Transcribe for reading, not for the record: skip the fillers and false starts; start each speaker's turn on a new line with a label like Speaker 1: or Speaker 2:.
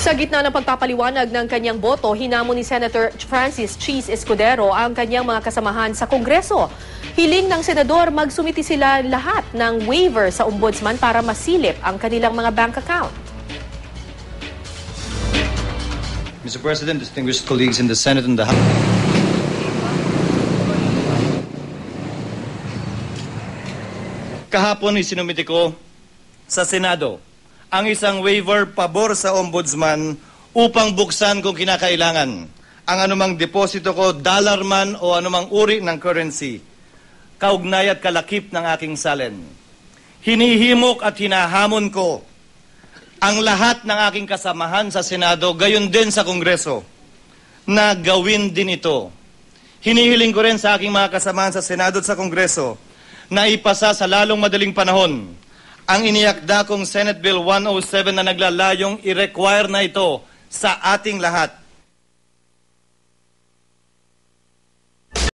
Speaker 1: Sa gitna ng pagpapaliwanag ng kanyang boto, hinamon ni Senator Francis Cheese Escudero ang kanyang mga kasamahan sa Kongreso. Hiling ng senador magsumiti sila lahat ng waiver sa ombudsman para masilip ang kanilang mga bank account.
Speaker 2: Mr. President, distinguished colleagues in the Senate and the House. Kahapon isinumiti ko sa Senado ang isang waiver pabor sa ombudsman upang buksan kung kinakailangan ang anumang deposito ko, dollar man o anumang uri ng currency, kaugnay at kalakip ng aking salen. Hinihimok at hinahamon ko ang lahat ng aking kasamahan sa Senado, gayon din sa Kongreso, na gawin din ito. Hinihiling ko rin sa aking mga kasamahan sa Senado at sa Kongreso na ipasa sa lalong madaling panahon ang iniakda kong Senate Bill 107 na naglalayong i-require na ito sa ating lahat.